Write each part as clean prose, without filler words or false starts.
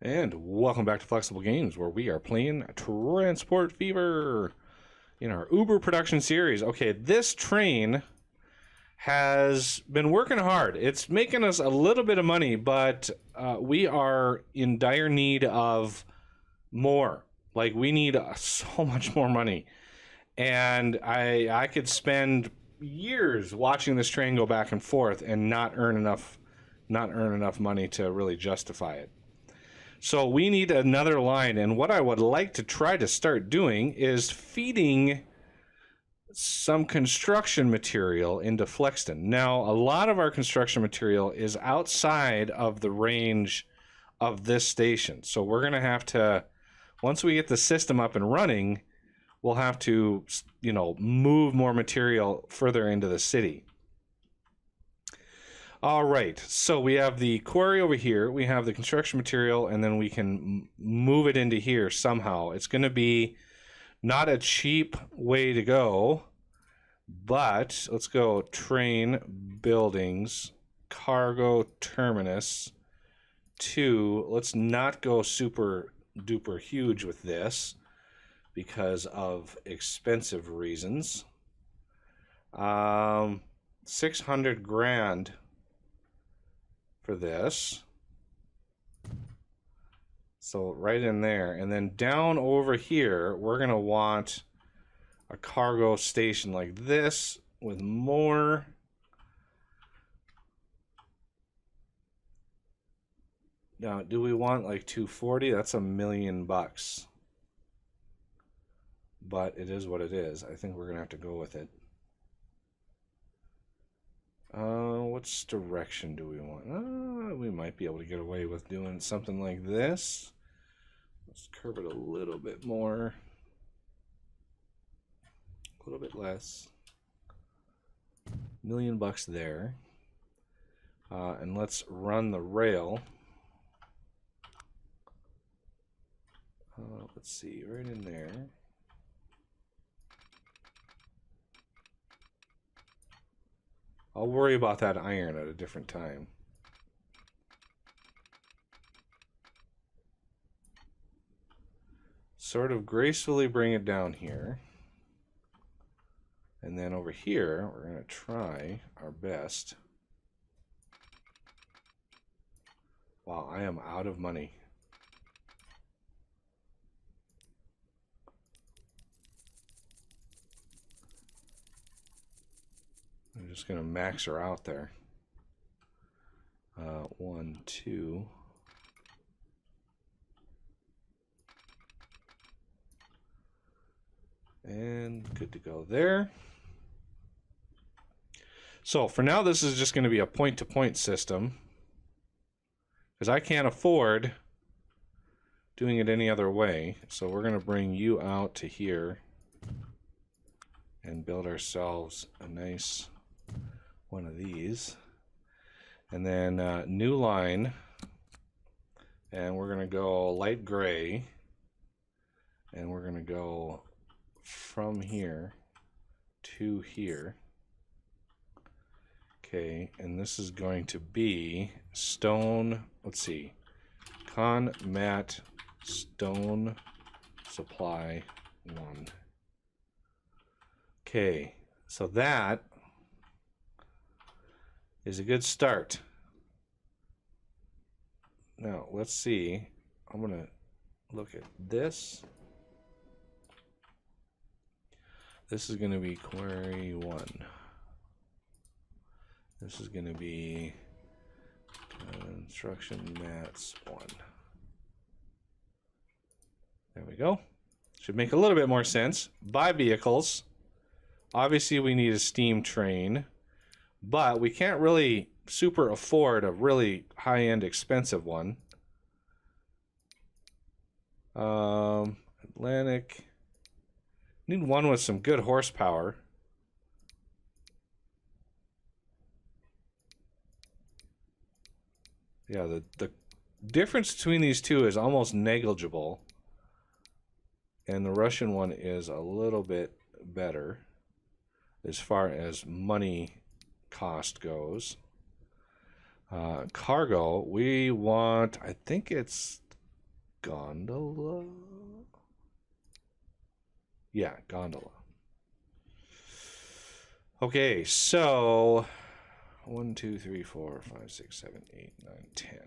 And welcome back to Flexible Games, where we are playing Transport Fever in our Uber production series. Okay, this train has been working hard. It's making us a little bit of money, but we are in dire need of more. Like, we need so much more money. And I could spend years watching this train go back and forth and not earn enough money to really justify it. So we need another line, and what I would like to try to start doing is feeding some construction material into Flexton. Now, a lot of our construction material is outside of the range of this station. So we're going to have to, once we get the system up and running, we'll have to, move more material further into the city. All right, so we have the quarry over here, we have the construction material, and then we can move it into here somehow. It's going to be not a cheap way to go, but let's go train, buildings, cargo terminus, 2. Let's not go super duper huge with this because of expensive reasons. 600 grand for this. So right in there. And then down over here, we're going to want a cargo station like this with more. Now, do we want like 240? That's $1 million. But it is what it is. I think we're going to have to go with it. Which direction do we want? We might be able to get away with doing something like this. Let's curve it a little bit more. A little bit less. $1 million there. And let's run the rail. Let's see, right in there. I'll worry about that iron at a different time. Sort of gracefully bring it down here. And then over here, we're going to try our best. Wow, I am out of money. I'm just going to max her out there. 1, 2. And good to go there. So for now, this is just going to be a point-to-point system, because I can't afford doing it any other way. So we're going to bring you out to here and build ourselves a nice one of these. And then new line, and we're going to go light gray, and we're going to go from here to here. Okay, and this is going to be stone, let's see, mat stone supply 1. Okay, so that is a good start. Now, let's see. I'm going to look at this. This is going to be query 1. This is going to be construction mats 1. There we go. Should make a little bit more sense. Buy vehicles. Obviously, we need a steam train, but we can't really super afford a really high-end expensive one. Atlantic. Need one with some good horsepower. Yeah, the difference between these two is almost negligible. And the Russian one is a little bit better as far as money cost goes. Cargo, we want, I think it's gondola. Yeah, gondola. Okay, so 1, 2, 3, 4, 5, 6, 7, 8, 9, 10.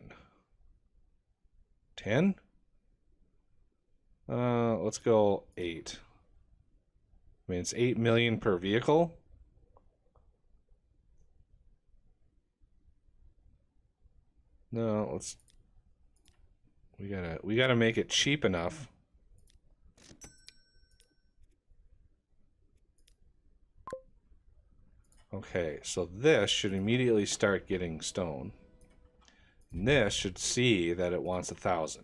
10? Let's go 8. I mean, it's 8 million per vehicle. No, let's. We gotta make it cheap enough. Okay, so this should immediately start getting stone. And this should see that it wants 1,000.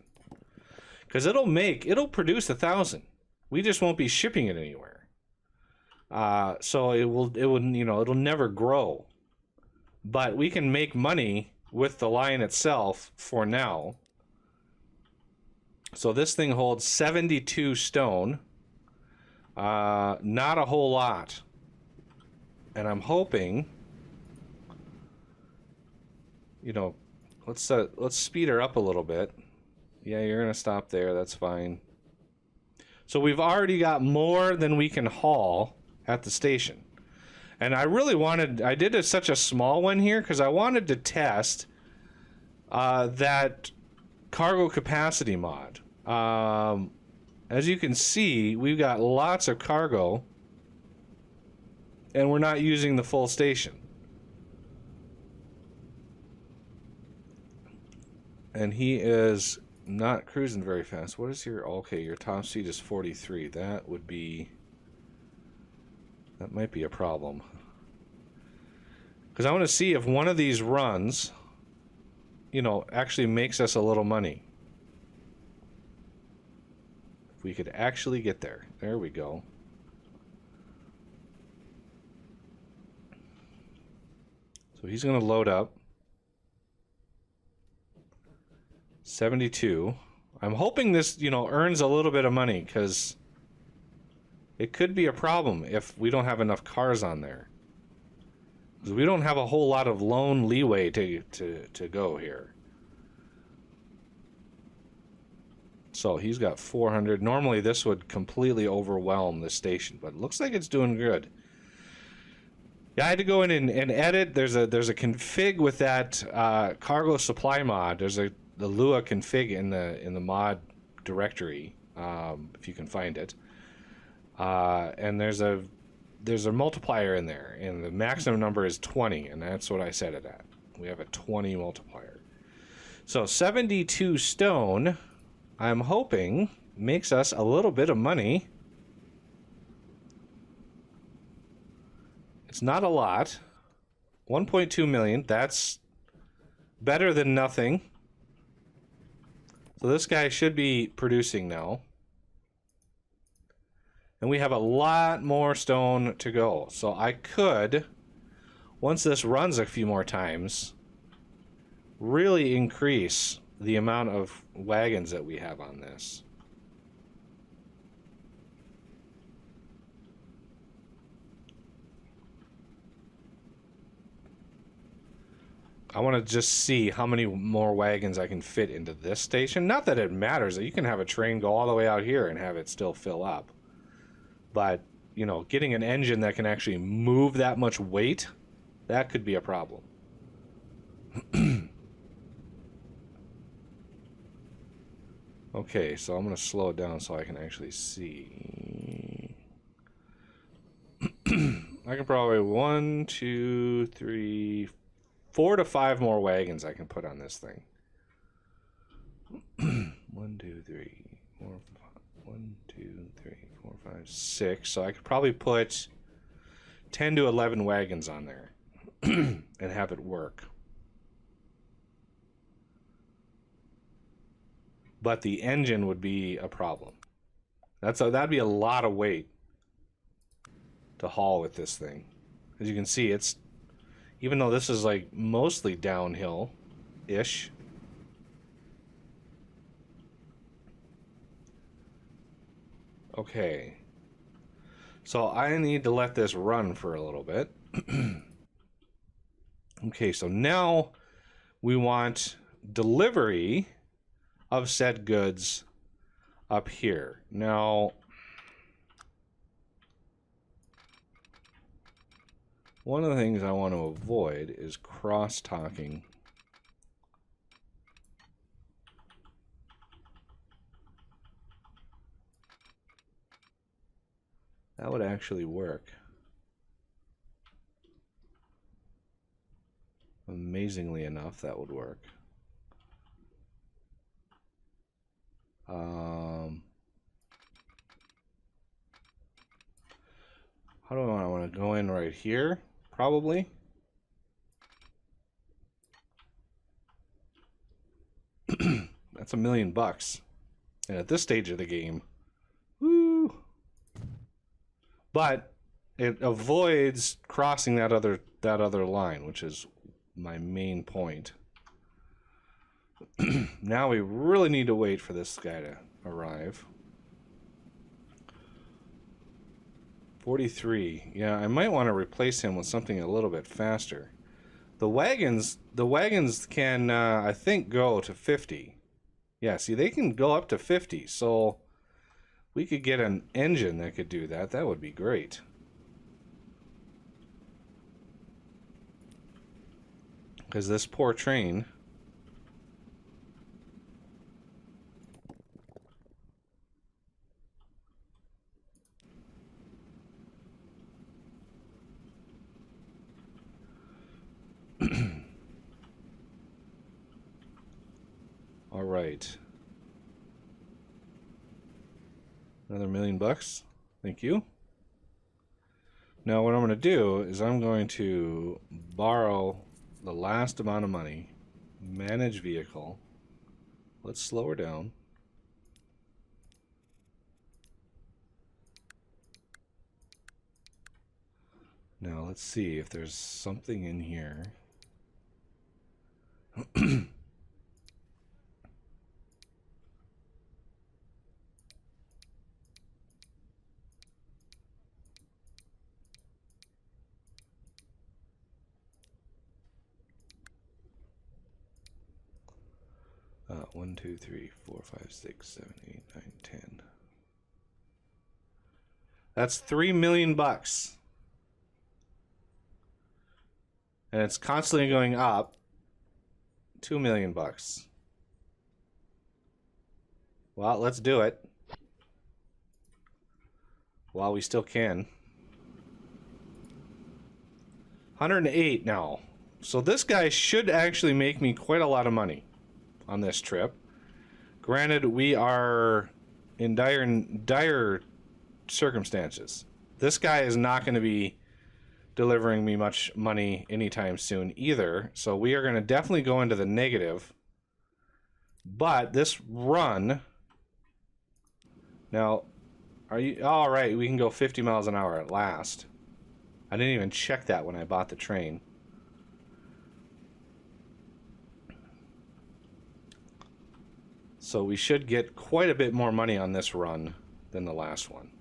Because it'll produce 1,000. We just won't be shipping it anywhere. So it'll never grow. But we can make money with the line itself for now. So this thing holds 72 stone. Not a whole lot. And I'm hoping, let's speed her up a little bit. Yeah, you're gonna stop there. That's fine. So we've already got more than we can haul at the station. And I did such a small one here because I wanted to test that cargo capacity mod. As you can see, we've got lots of cargo. And we're not using the full station. And he is not cruising very fast. What is your... Okay, your top speed is 43. That might be a problem. Because I want to see if one of these runs, actually makes us a little money. If we could actually get there. There we go. So he's going to load up. 72. I'm hoping this, earns a little bit of money because it could be a problem if we don't have enough cars on there. Because we don't have a whole lot of loan leeway to go here. So he's got 400. Normally this would completely overwhelm the station, but it looks like it's doing good. Yeah, I had to go in and edit. There's a config with that cargo supply mod. There's the Lua config in the mod directory, if you can find it. And there's a multiplier in there, and the maximum number is 20, and that's what I set it at. We have a 20 multiplier. So 72 stone, I'm hoping, makes us a little bit of money. It's not a lot. 1.2 million. That's better than nothing. So this guy should be producing now. And we have a lot more stone to go. So I could, once this runs a few more times, really increase the amount of wagons that we have on this. I want to just see how many more wagons I can fit into this station. Not that it matters. You can have a train go all the way out here and have it still fill up. But, getting an engine that can actually move that much weight, that could be a problem. Okay, so I'm going to slow it down so I can actually see. I can probably 1, 2, 3, 4 to 5 more wagons I can put on this thing. 1, 2, 3, 4, 5. 1, 2, 3, 4, 5, 6. So I could probably put 10 to 11 wagons on there and have it work. But the engine would be a problem. That'd be a lot of weight to haul with this thing. As you can see, it's, even though this is like mostly downhill-ish, okay. So I need to let this run for a little bit. Okay, so now we want delivery of said goods up here. Now, one of the things I want to avoid is cross-talking. That would actually work. Amazingly enough, that would work. How do I want to go in right here? Probably. That's $1 million. And at this stage of the game, woo! But it avoids crossing that other line, which is my main point. Now we really need to wait for this guy to arrive. 43. Yeah, I might want to replace him with something a little bit faster. The wagons can, I think, go to 50. Yeah, see, they can go up to 50. So we could get an engine that could do that. That would be great. Because this poor train... All right. Another $1 million. Thank you. Now what I'm going to do is I'm going to borrow the last amount of money, manage vehicle. Let's slow her down. Now let's see if there's something in here. 1, 2, 3, 4, 5, 6, 7, 8, 9, 10. That's $3 million. And it's constantly going up. $2 million. Well, let's do it. While we still can. 108 now. So this guy should actually make me quite a lot of money on this trip. Granted, we are in dire circumstances. This guy is not going to be delivering me much money anytime soon either. So we are going to definitely go into the negative. But this run... Now, are you... All right, we can go 50 miles an hour at last. I didn't even check that when I bought the train. So we should get quite a bit more money on this run than the last one.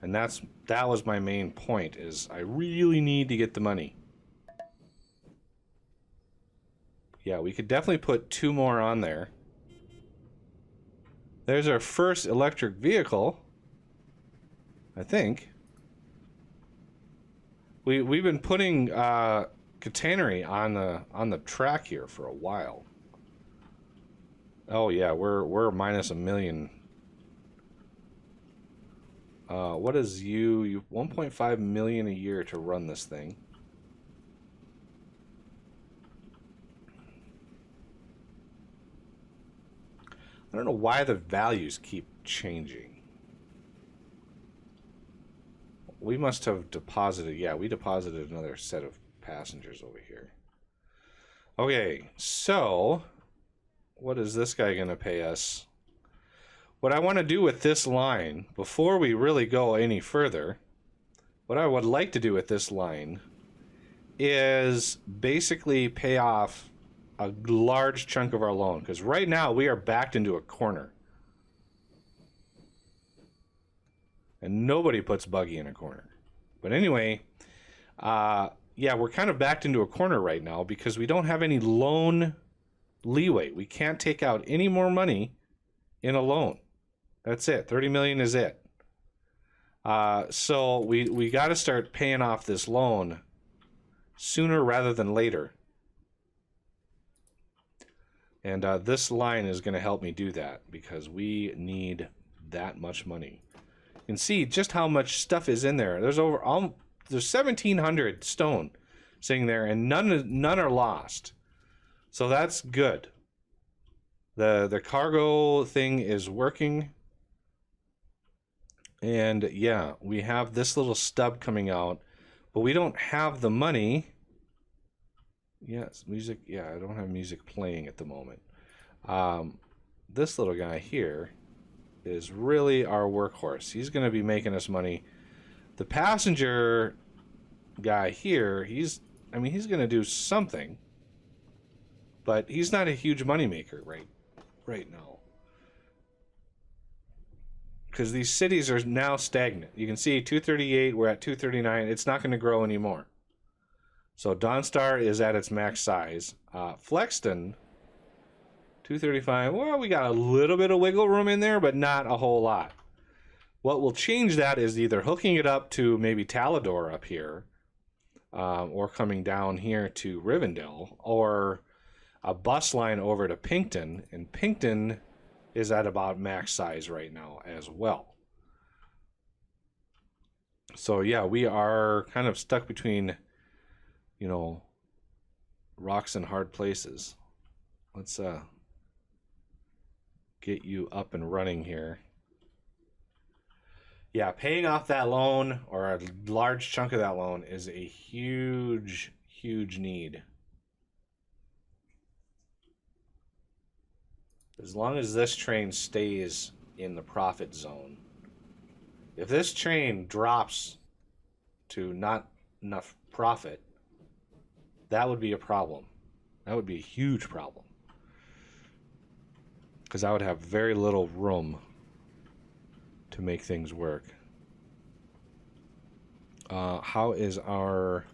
And that was my main point, is I really need to get the money. Yeah, we could definitely put 2 more on there. There's our first electric vehicle, I think. We've been putting catenary on the track here for a while. Oh yeah, we're minus $1 million. What is you 1.5 million a year to run this thing? I don't know why the values keep changing. We must have deposited, yeah, we deposited another set of passengers over here. Okay, so what is this guy going to pay us? What I want to do with this line, before we really go any further, what I would like to do with this line is basically pay off a large chunk of our loan, because right now we are backed into a corner. And nobody puts Buggy in a corner. But anyway, yeah, we're kind of backed into a corner right now because we don't have any loan leeway. We can't take out any more money in a loan. That's it. 30 million is it. So we got to start paying off this loan sooner rather than later. And this line is going to help me do that because we need that much money. You can see just how much stuff is in there. There's there's 1,700 stone sitting there, and none are lost. So that's good. The cargo thing is working. And yeah, we have this little stub coming out, but we don't have the money. Yes, music. Yeah, I don't have music playing at the moment. This little guy here is really our workhorse. He's going to be making us money. The passenger guy here, he's going to do something, but he's not a huge money maker right now. Because these cities are now stagnant. You can see 238, we're at 239. It's not going to grow anymore. So Dawnstar is at its max size. Flexton, 235. Well, we got a little bit of wiggle room in there, but not a whole lot. What will change that is either hooking it up to maybe Talador up here, or coming down here to Rivendell, or a bus line over to Pinkton. And Pinkton is at about max size right now as well. So yeah, we are kind of stuck between, you know, rocks and hard places. Let's get you up and running here. Yeah, paying off that loan, or a large chunk of that loan, is a huge need. As long as this train stays in the profit zone. If this train drops to not enough profit, that would be a problem. That would be a huge problem. Because I would have very little room to make things work. How is our...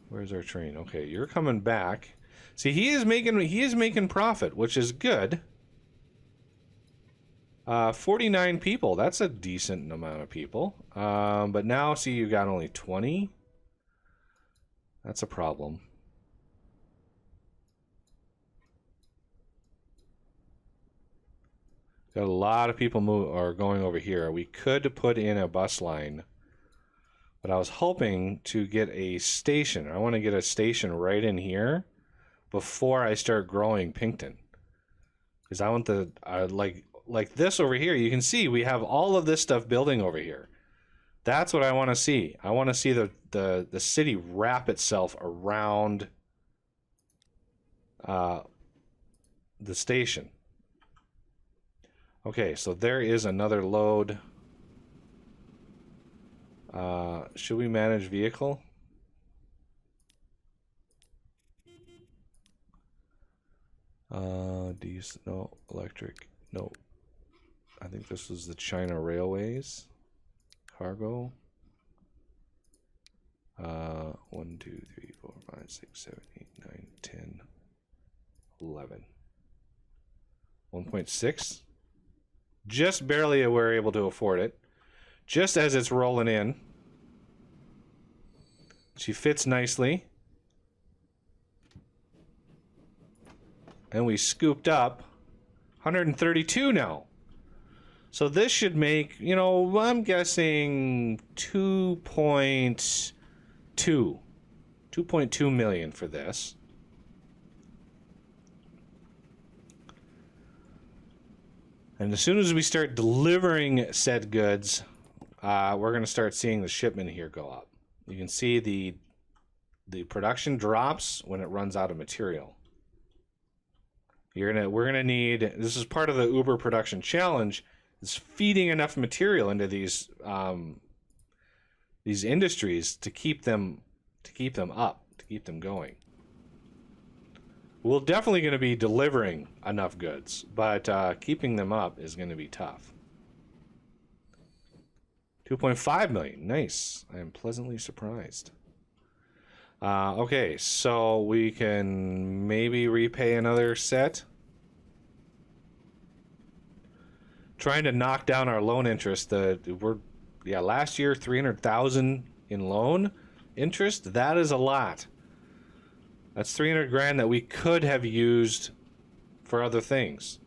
Where's our train? Okay, you're coming back. See, he is making profit, which is good. 49 people. That's a decent amount of people. But now, see, you got only 20. That's a problem. Got a lot of people are going over here. We could put in a bus line, but I was hoping to get a station. I want to get a station right in here before I start growing Pinkton, because I want the like this over here. You can see we have all of this stuff building over here. That's what I want to see. I want to see the city wrap itself around the station. Okay, so there is another load. Should we manage vehicle? Diesel, no. Electric, no. I think this was the China Railways. Cargo. 1, 2, 3, 4, 5, 6, 7, 8, 9, 10, 11. 1.6. Just barely we're able to afford it. Just as it's rolling in. She fits nicely. And we scooped up 132 now. So this should make, you know, I'm guessing 2.2 million for this. And as soon as we start delivering said goods, we're going to start seeing the shipment here go up. You can see the production drops when it runs out of material. We're gonna need, this is part of the Uber production challenge, is feeding enough material into these industries to keep them up, to keep them going. We're definitely going to be delivering enough goods, but keeping them up is going to be tough. 2.5 million, nice. I am pleasantly surprised. Okay, so we can maybe repay another set. Trying to knock down our loan interest. Last year 300,000 in loan interest. That is a lot. That's 300 grand that we could have used for other things.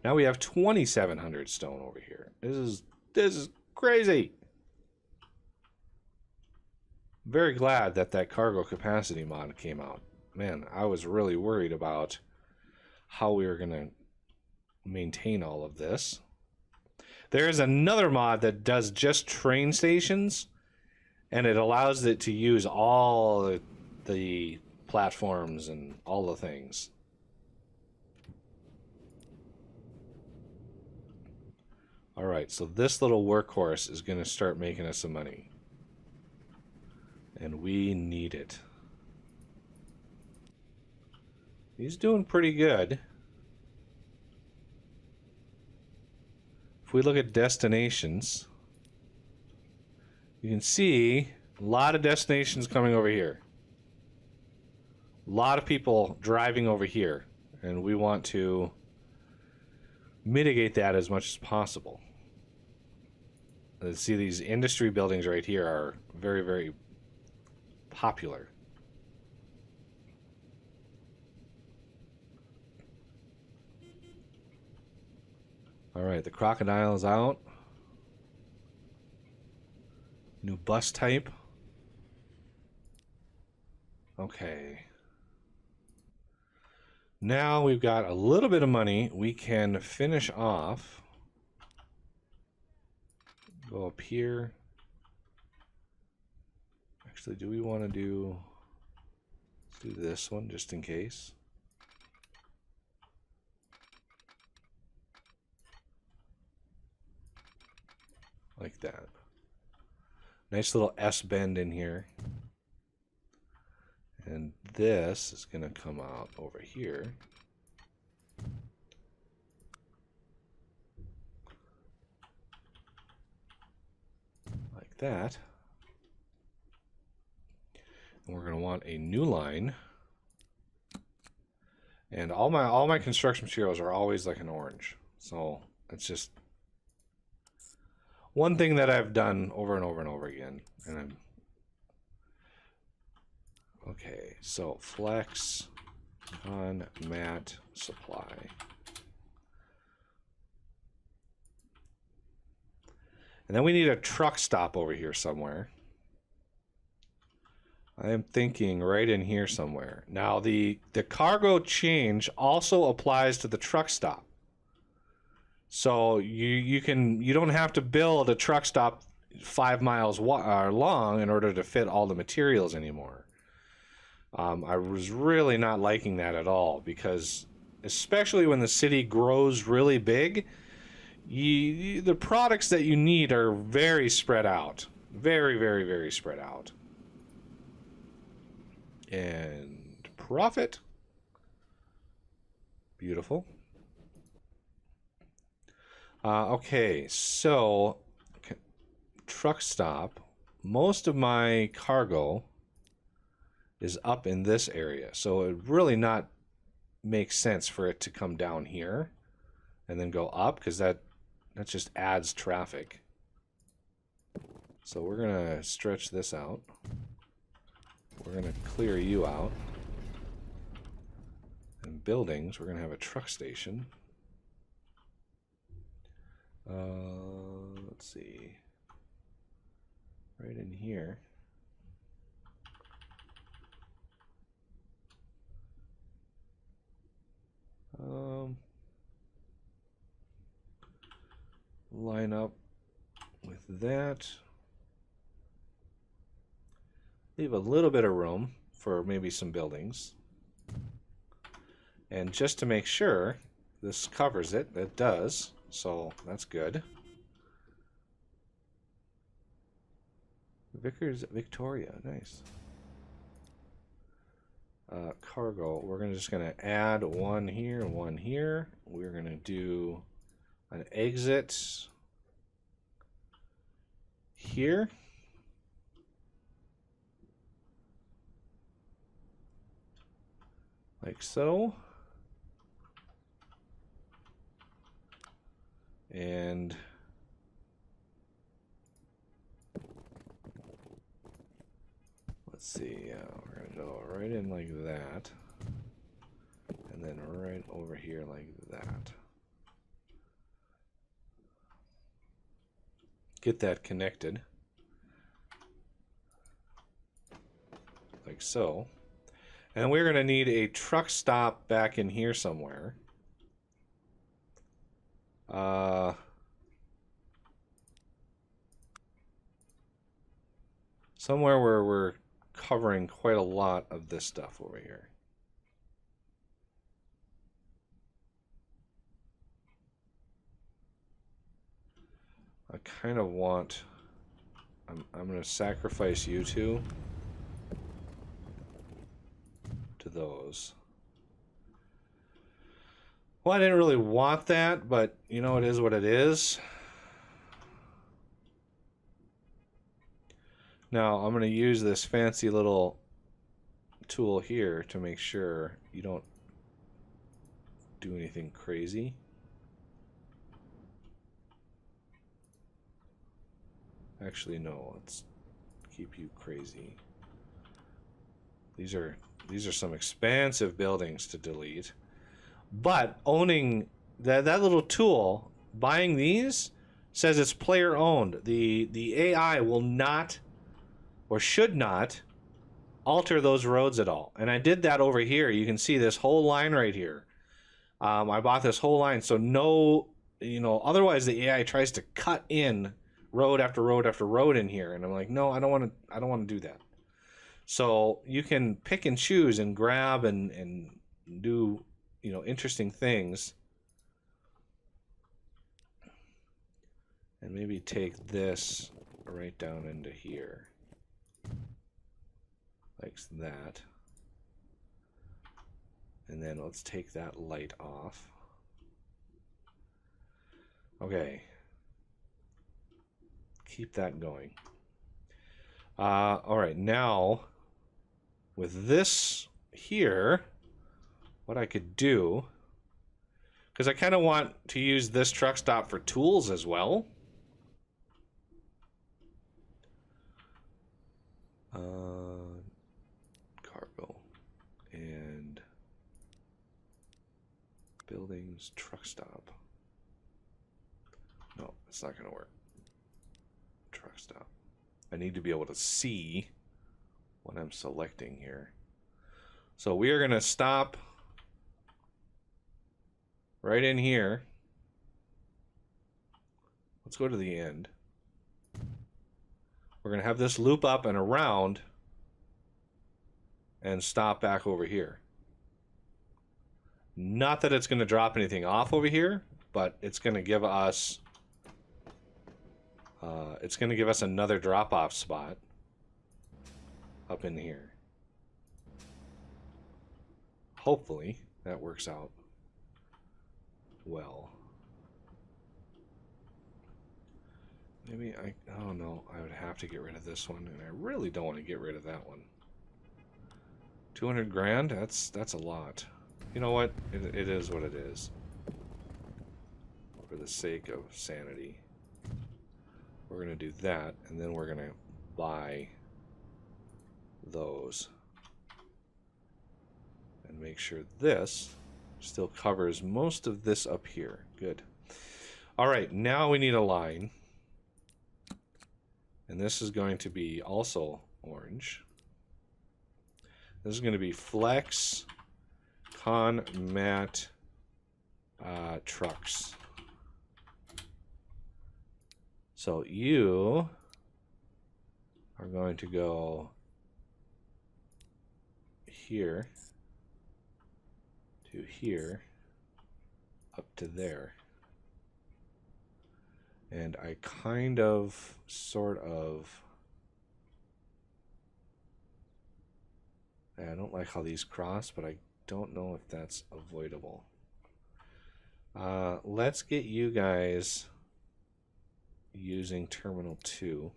Now we have 2,700 stone over here. This is crazy. Very glad that that cargo capacity mod came out. Man, I was really worried about how we were going to maintain all of this. There is another mod that does just train stations, and it allows it to use all the platforms and all the things. All right, so this little workhorse is going to start making us some money. And we need it. He's doing pretty good. If we look at destinations, you can see a lot of destinations coming over here. A lot of people driving over here, and we want to mitigate that as much as possible. See, these industry buildings right here are very, very popular. All right, the crocodile is out. New bus type. Okay. Now we've got a little bit of money. We can finish off. Go up here. Actually, do we want to do... Let's do this one just in case. Like that. Nice little S bend in here. And this is going to come out over here. Like that. And we're going to want a new line. And all my construction materials are always like an orange. So it's just one thing that I've done over and over and over again. And I'm okay, so flex on mat supply. And then we need a truck stop over here somewhere. I am thinking right in here somewhere. Now the cargo change also applies to the truck stop. So you don't have to build a truck stop 5 miles long in order to fit all the materials anymore. I was really not liking that at all, because especially when the city grows really big, the products that you need are very spread out. Very, very, very spread out. And profit. Beautiful. Okay, so truck stop. Most of my cargo is up in this area, so it really not makes sense for it to come down here and then go up, because that just adds traffic. So we're gonna stretch this out. We're gonna clear you out. And buildings, we're gonna have a truck station. Let's see. Right in here. Line up with that. Leave a little bit of room for maybe some buildings. And just to make sure this covers it, it does. So that's good. Vickers Victoria, nice. Cargo, we're just going to add one here and one here. We're going to do an exit here. like so. And let's see, we're gonna go right in like that, and then right over here like that. Get that connected, like so. And we're gonna need a truck stop back in here somewhere. Somewhere where we're covering quite a lot of this stuff over here. I kind of want... I'm going to sacrifice you two to those. Well, I didn't really want that, but you know, it is what it is. Now, I'm going to use this fancy little tool here to make sure you don't do anything crazy. Actually, no, let's keep you crazy. These are some expansive buildings to delete. But owning that little tool, buying these, says it's player owned. The AI will not or should not alter those roads at all. And I did that over here. You can see this whole line right here. I bought this whole line, so no, you know, otherwise the AI tries to cut in road after road after road in here, and I'm like, no, I don't want to do that. So you can pick and choose and grab and do, you know, interesting things. And maybe take this right down into here. Like that. And then let's take that light off. Okay. Keep that going. All right, now with this here, what I could do, because I kind of want to use this truck stop for tools as well. Cargo and buildings truck stop. No, it's not going to work. Truck stop. I need to be able to see what I'm selecting here. So we are going to stop right in here. Let's go to the end. We're going to have this loop up and around and stop back over here. Not that it's going to drop anything off over here, but it's going to give us another drop-off spot up in here. Hopefully that works out well. Maybe oh no, I would have to get rid of this one, and I really don't want to get rid of that one. 200 grand? That's a lot. You know what? It is what it is. For the sake of sanity. We're going to do that, and then we're going to buy those. And make sure this still covers most of this up here. Good. All right, now we need a line. And this is going to be also orange. This is going to be Flex Con Mat Trucks. So you are going to go here to here up to there. And I kind of, sort of, I don't like how these cross, but I don't know if that's avoidable. Let's get you guys using Terminal 2.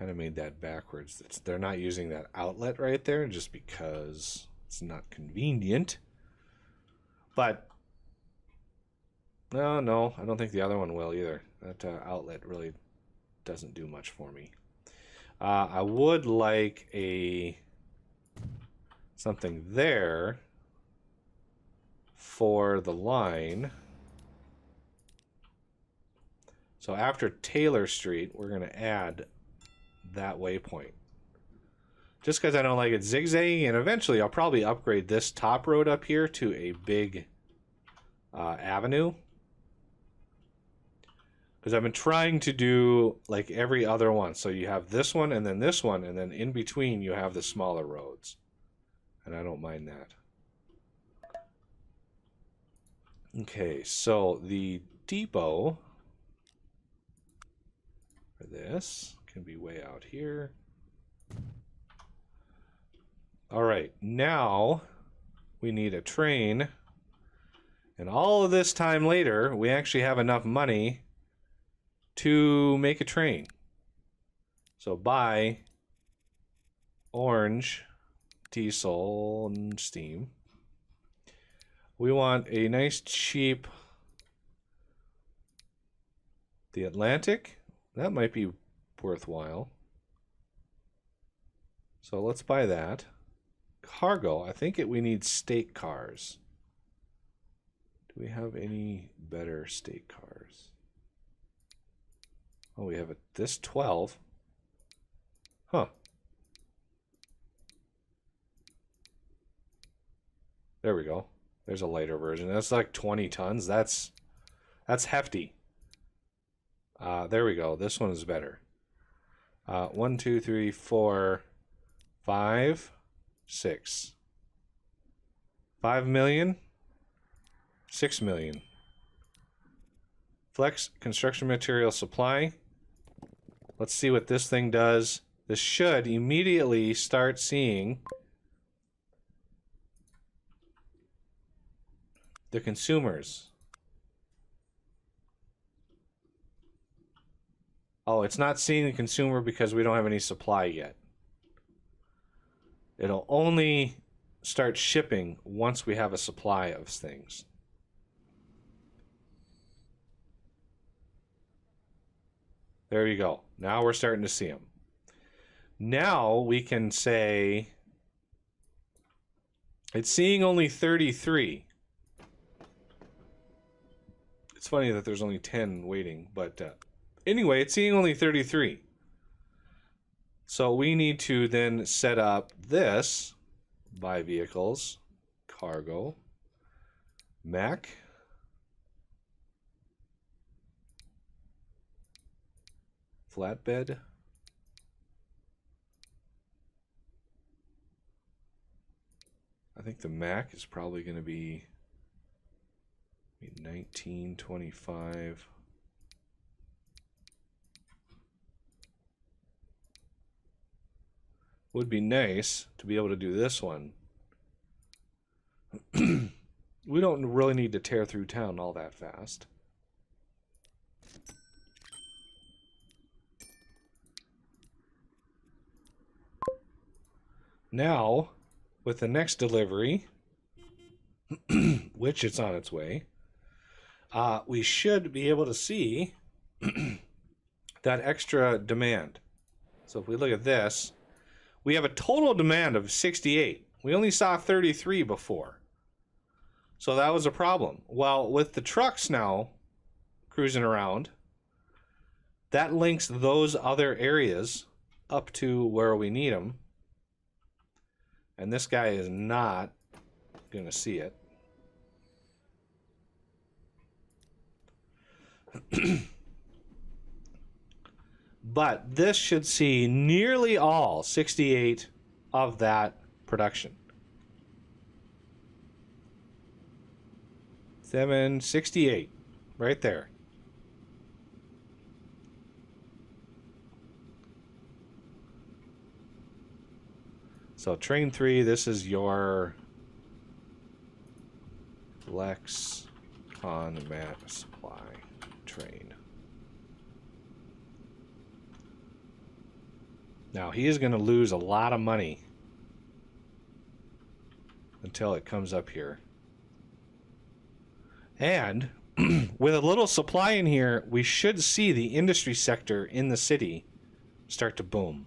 kind of made that backwards. They're not using that outlet right there just because it's not convenient. But no, I don't think the other one will either. That outlet really doesn't do much for me. I would like something there for the line. So after Taylor Street, we're going to add that waypoint. Just because I don't like it zigzagging, and eventually I'll probably upgrade this top road up here to a big avenue. Because I've been trying to do like every other one. So you have this one, and then in between you have the smaller roads. And I don't mind that. Okay, so the depot for this can be way out here. All right, now we need a train. And all of this time later, we actually have enough money to make a train. So buy orange, diesel, and steam. We want a nice cheap, the Atlantic. That might be worthwhile. So let's buy that. Cargo, I think we need state cars. Do we have any better state cars? Oh, we have this 12. Huh. There we go. There's a lighter version. That's like 20 tons. That's hefty. There we go. This one is better. 1, 2, 3, 4, 5, 6. 5 million. 6 million. Flex construction material supply. Let's see what this thing does. This should immediately start seeing the consumers. Oh, it's not seeing the consumer because we don't have any supply yet. It'll only start shipping once we have a supply of things. There you go. Now we're starting to see them. Now we can say it's seeing only 33. It's funny that there's only 10 waiting, but anyway, it's seeing only 33. So we need to then set up this, buy vehicles, cargo, Mac, flatbed, I think the Mac is probably going to be 1925. Would be nice to be able to do this one. We don't really need to tear through town all that fast. Now, with the next delivery, which it's on its way, we should be able to see that extra demand. So if we look at this, we have a total demand of 68. We only saw 33 before. So that was a problem. Well, with the trucks now cruising around, that links those other areas up to where we need them. And this guy is not going to see it. But this should see nearly all 68 of that production. 768 right there. So train 3, this is your Lex Con-Mat supply train. Now, he is going to lose a lot of money until it comes up here. And with a little supply in here, we should see the industry sector in the city start to boom.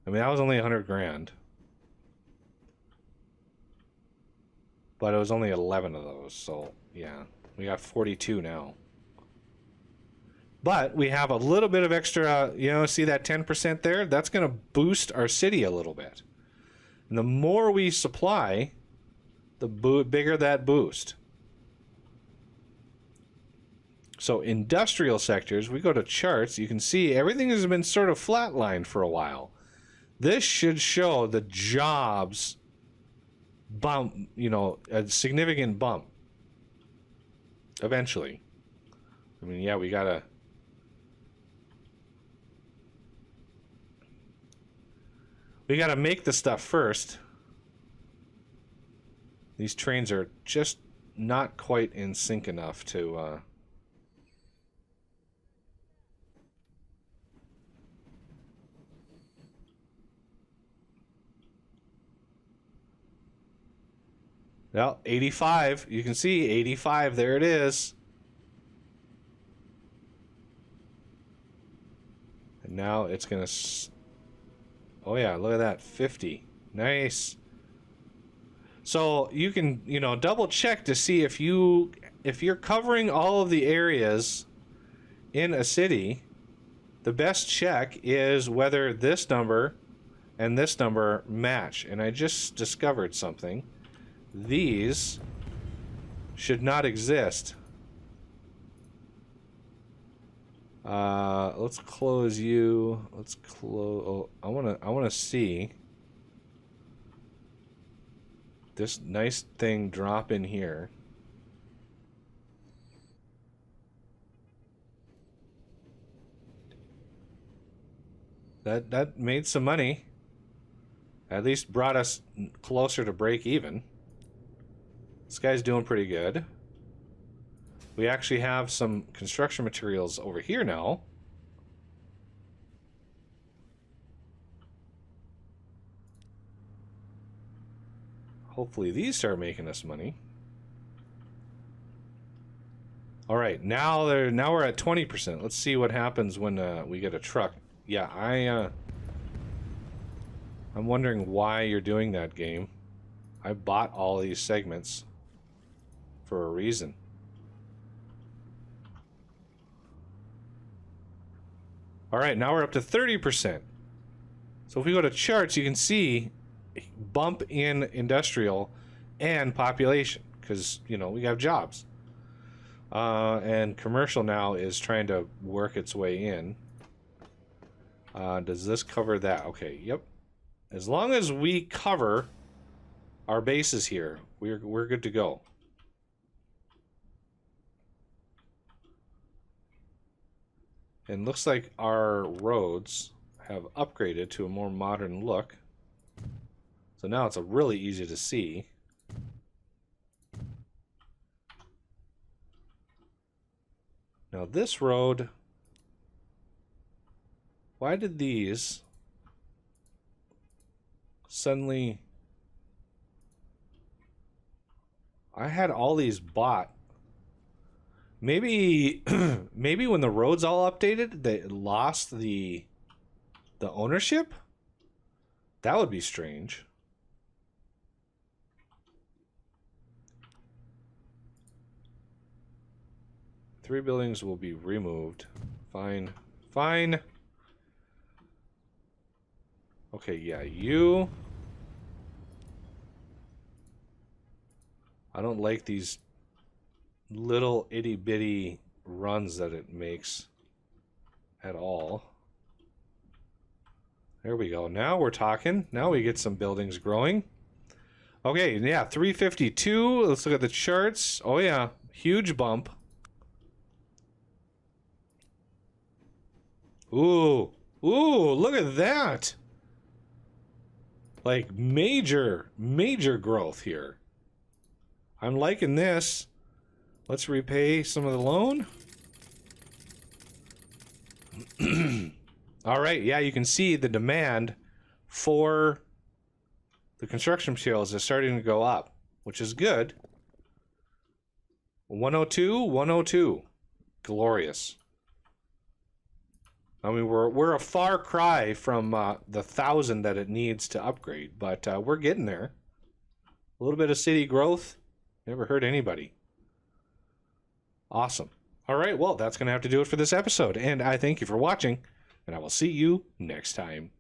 I mean, that was only 100 grand. But it was only 11 of those, so yeah. We got 42 now. But we have a little bit of extra, you know, see that 10% there? That's going to boost our city a little bit. And the more we supply, the bigger that boost. So industrial sectors, we go to charts, you can see everything has been sort of flatlined for a while. This should show the jobs bump, you know, a significant bump. Eventually. I mean, yeah, we gotta make the stuff first. These trains are just not quite in sync enough to well, 85. You can see 85. There it is. And now it's going to... Oh, yeah. Look at that. 50. Nice. So you can, you know, double check to see if you're covering all of the areas in a city. The best check is whether this number and this number match. And I just discovered something. These should not exist. Let's close you. Let's close. Oh, I wanna see this nice thing drop in here. That made some money. At least brought us closer to break even. This guy's doing pretty good. We actually have some construction materials over here now. Hopefully these start making us money. All right, now we're at 20%. Let's see what happens when we get a truck. Yeah, I'm wondering why you're doing that, game. I bought all these segments for a reason. All right, now we're up to 30%. So if we go to charts, you can see a bump in industrial and population because, you know, we have jobs. And commercial now is trying to work its way in. Does this cover that? Okay, yep. As long as we cover our bases here, we're good to go. And looks like our roads have upgraded to a more modern look. So now it's really easy to see. Now this road, why did these suddenly... I had all these bought. Maybe maybe when the roads all updated, they lost the ownership? That would be strange. Three buildings will be removed. Fine. Fine. Okay, yeah, you... I don't like these little itty-bitty runs that it makes at all. There we go. Now we're talking. Now we get some buildings growing. Okay, yeah, 352. Let's look at the charts. Oh, yeah, huge bump. Ooh, ooh, look at that. Like major growth here. I'm liking this. Let's repay some of the loan. All right, yeah, you can see the demand for the construction materials is starting to go up, which is good. 102, 102. Glorious. I mean, we're a far cry from the 1,000 that it needs to upgrade, but we're getting there. A little bit of city growth never hurt anybody. Awesome. All right, well, that's going to have to do it for this episode, and I thank you for watching, and I will see you next time.